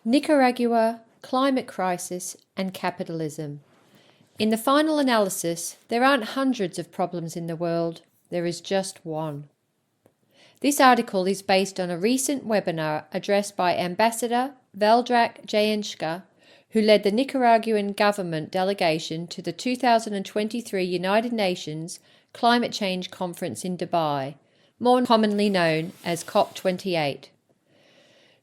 Nicaragua, climate crisis, and capitalism. In the final analysis, there aren't hundreds of problems in the world, there is just one. This article is based on a recent webinar addressed by Ambassador Valdrag Jaenska, who led the Nicaraguan government delegation to the 2023 United Nations Climate Change Conference in Dubai, more commonly known as COP28.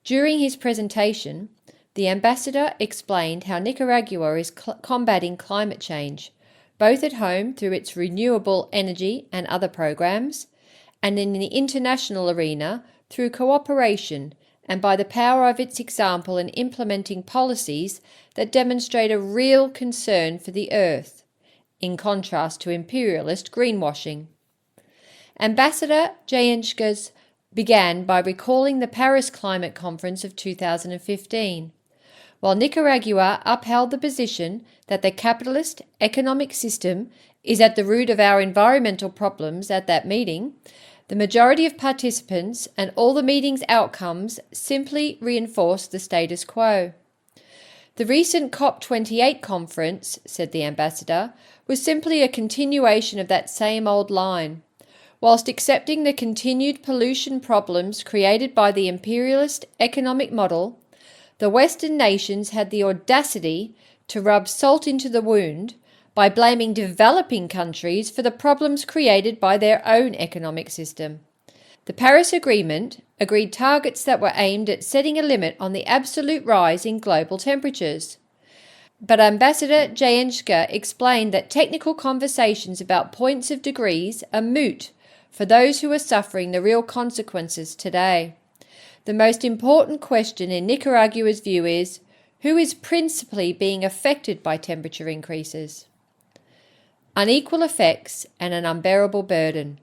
During his presentation, the ambassador explained how Nicaragua is combating climate change, both at home through its renewable energy and other programs, and in the international arena through cooperation and by the power of its example in implementing policies that demonstrate a real concern for the earth, in contrast to imperialist greenwashing. Ambassador Jaenska's began by recalling the Paris Climate Conference of 2015. While Nicaragua upheld the position that the capitalist economic system is at the root of our environmental problems at that meeting, the majority of participants and all the meeting's outcomes simply reinforced the status quo. The recent COP28 conference, said the ambassador, was simply a continuation of that same old line. Whilst accepting the continued pollution problems created by the imperialist economic model, the Western nations had the audacity to rub salt into the wound by blaming developing countries for the problems created by their own economic system. The Paris Agreement agreed targets that were aimed at setting a limit on the absolute rise in global temperatures. But Ambassador Jaenska explained that technical conversations about points of degrees are moot for those who are suffering the real consequences today. The most important question in Nicaragua's view is, who is principally being affected by temperature increases? Unequal effects and an unbearable burden.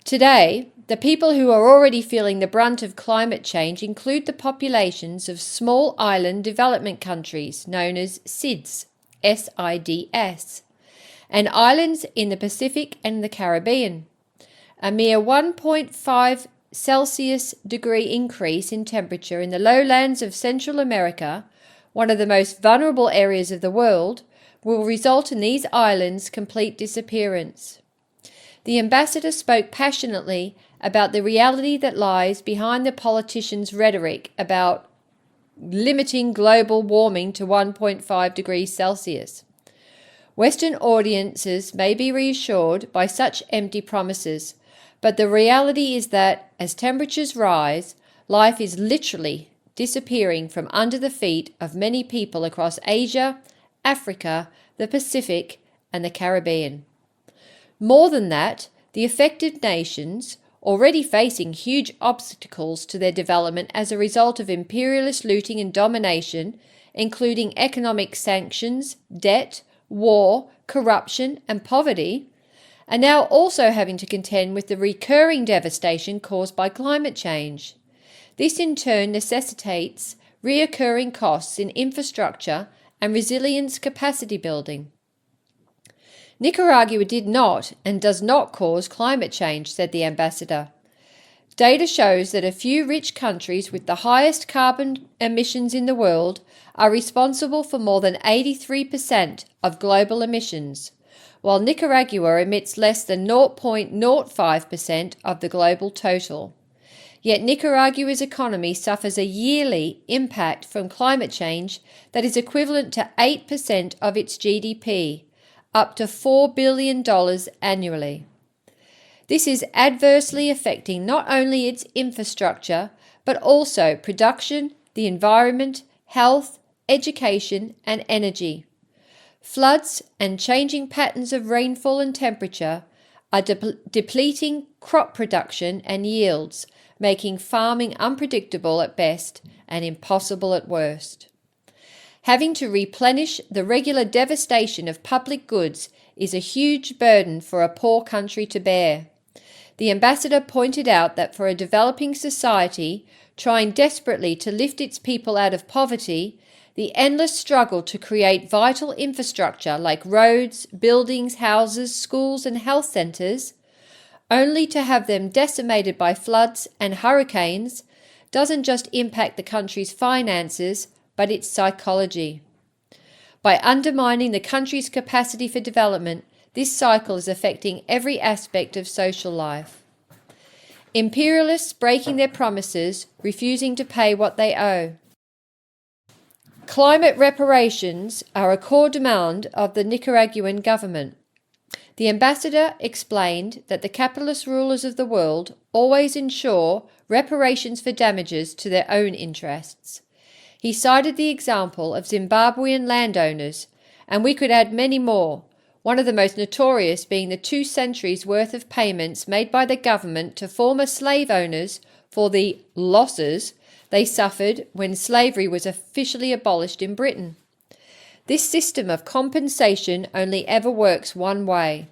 Today, the people who are already feeling the brunt of climate change include the populations of small island development countries known as SIDS, S-I-D-S, and islands in the Pacific and the Caribbean. A mere 1.5 Celsius degree increase in temperature in the lowlands of Central America, one of the most vulnerable areas of the world, will result in these islands' complete disappearance. The ambassador spoke passionately about the reality that lies behind the politicians' rhetoric about limiting global warming to 1.5 degrees Celsius. Western audiences may be reassured by such empty promises, but the reality is that as temperatures rise, life is literally disappearing from under the feet of many people across Asia, Africa, the Pacific, and the Caribbean. More than that, the affected nations, already facing huge obstacles to their development as a result of imperialist looting and domination, including economic sanctions, debt, war, corruption, and poverty, are now also having to contend with the recurring devastation caused by climate change. This in turn necessitates reoccurring costs in infrastructure and resilience capacity building. Nicaragua did not and does not cause climate change, said the ambassador. Data shows that a few rich countries with the highest carbon emissions in the world are responsible for more than 83% of global emissions, while Nicaragua emits less than 0.05% of the global total. Yet Nicaragua's economy suffers a yearly impact from climate change that is equivalent to 8% of its GDP, up to $4 billion annually. This is adversely affecting not only its infrastructure, but also production, the environment, health, education, and energy. Floods and changing patterns of rainfall and temperature are depleting crop production and yields, making farming unpredictable at best and impossible at worst. Having to replenish the regular devastation of public goods is a huge burden for a poor country to bear. The ambassador pointed out that for a developing society trying desperately to lift its people out of poverty, the endless struggle to create vital infrastructure like roads, buildings, houses, schools, and health centres, only to have them decimated by floods and hurricanes, doesn't just impact the country's finances, but its psychology. By undermining the country's capacity for development, this cycle is affecting every aspect of social life. Imperialists breaking their promises, refusing to pay what they owe. Climate reparations are a core demand of the Nicaraguan government. The ambassador explained that the capitalist rulers of the world always ensure reparations for damages to their own interests. He cited the example of Zimbabwean landowners, and we could add many more, one of the most notorious being the 2 centuries' worth of payments made by the government to former slave owners for the losses they suffered when slavery was officially abolished in Britain. This system of compensation only ever works one way,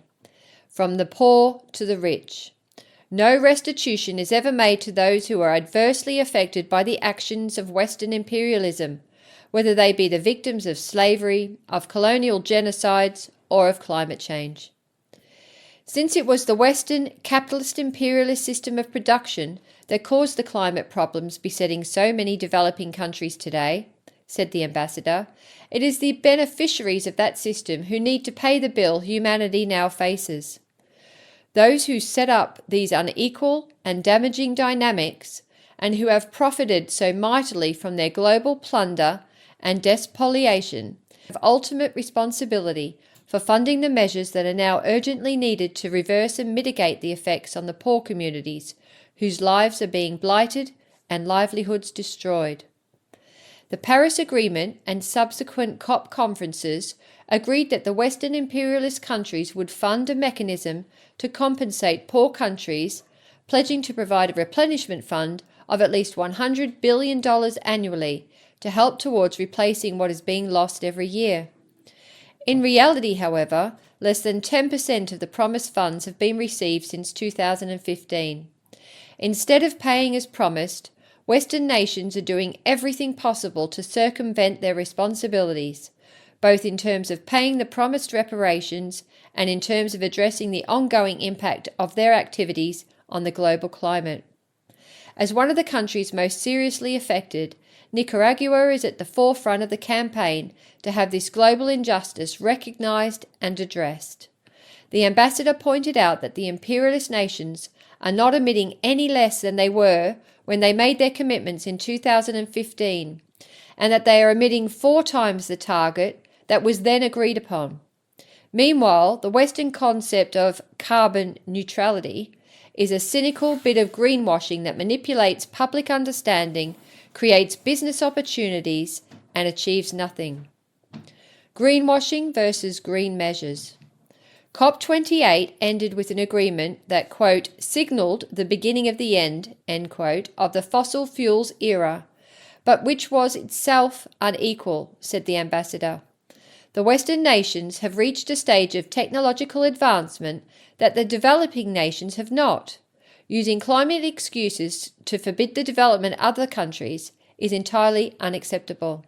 from the poor to the rich. No restitution is ever made to those who are adversely affected by the actions of Western imperialism, whether they be the victims of slavery, of colonial genocides, or of climate change. Since it was the Western capitalist imperialist system of production that caused the climate problems besetting so many developing countries today, said the ambassador, it is the beneficiaries of that system who need to pay the bill humanity now faces. Those who set up these unequal and damaging dynamics, and who have profited so mightily from their global plunder and despoliation, have ultimate responsibility for funding the measures that are now urgently needed to reverse and mitigate the effects on the poor communities whose lives are being blighted and livelihoods destroyed. The Paris Agreement and subsequent COP conferences agreed that the Western imperialist countries would fund a mechanism to compensate poor countries, pledging to provide a replenishment fund of at least $100 billion annually to help towards replacing what is being lost every year. In reality, however, less than 10% of the promised funds have been received since 2015. Instead of paying as promised, Western nations are doing everything possible to circumvent their responsibilities, both in terms of paying the promised reparations and in terms of addressing the ongoing impact of their activities on the global climate. As one of the countries most seriously affected, Nicaragua is at the forefront of the campaign to have this global injustice recognized and addressed. The ambassador pointed out that the imperialist nations are not emitting any less than they were when they made their commitments in 2015, and that they are emitting 4 times the target that was then agreed upon. Meanwhile, the Western concept of carbon neutrality is a cynical bit of greenwashing that manipulates public understanding, creates business opportunities, and achieves nothing. Greenwashing versus green measures. COP28 ended with an agreement that, quote, signalled the beginning of the end, end quote, of the fossil fuels era, but which was itself unequal, said the ambassador. The Western nations have reached a stage of technological advancement that the developing nations have not. Using climate excuses to forbid the development of other countries is entirely unacceptable.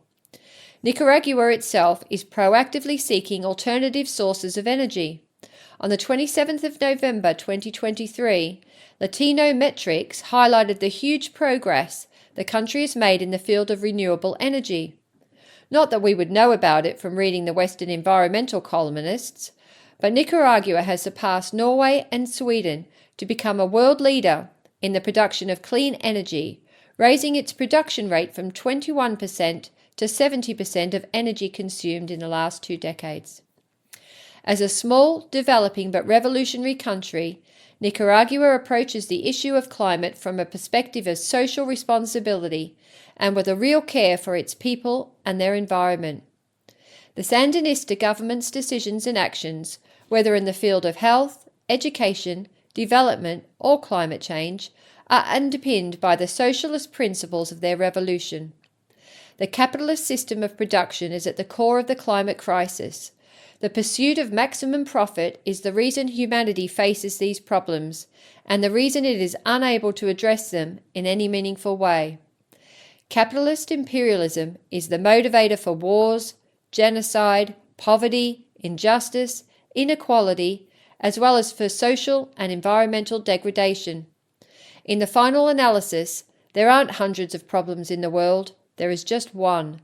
Nicaragua itself is proactively seeking alternative sources of energy. On the 27th of November 2023, Latino Metrics highlighted the huge progress the country has made in the field of renewable energy. Not that we would know about it from reading the Western environmental columnists, but Nicaragua has surpassed Norway and Sweden to become a world leader in the production of clean energy, raising its production rate from 21% to 70% of energy consumed in the last 2 decades. As a small, developing but revolutionary country, Nicaragua approaches the issue of climate from a perspective of social responsibility and with a real care for its people and their environment. The Sandinista government's decisions and actions, whether in the field of health, education, development, or climate change, are underpinned by the socialist principles of their revolution. The capitalist system of production is at the core of the climate crisis. The pursuit of maximum profit is the reason humanity faces these problems, and the reason it is unable to address them in any meaningful way. Capitalist imperialism is the motivator for wars, genocide, poverty, injustice, inequality, as well as for social and environmental degradation. In the final analysis, there aren't hundreds of problems in the world, there is just one.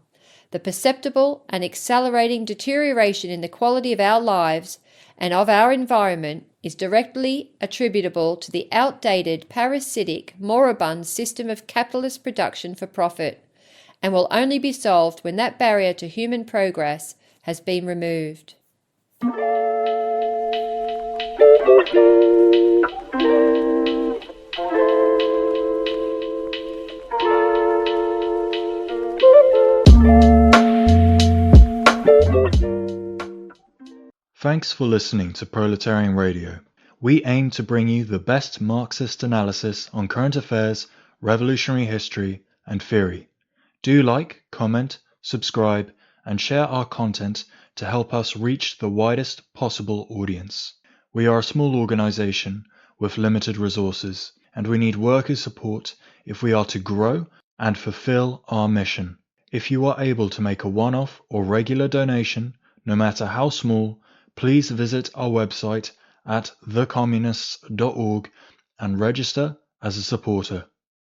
The perceptible and accelerating deterioration in the quality of our lives and of our environment is directly attributable to the outdated, parasitic, moribund system of capitalist production for profit, and will only be solved when that barrier to human progress has been removed. Thanks for listening to Proletarian Radio. We aim to bring you the best Marxist analysis on current affairs, revolutionary history, and theory. Do like, comment, subscribe, and share our content to help us reach the widest possible audience. We are a small organization with limited resources, and we need worker support if we are to grow and fulfill our mission. If you are able to make a one-off or regular donation, no matter how small, please visit our website at thecommunists.org and register as a supporter.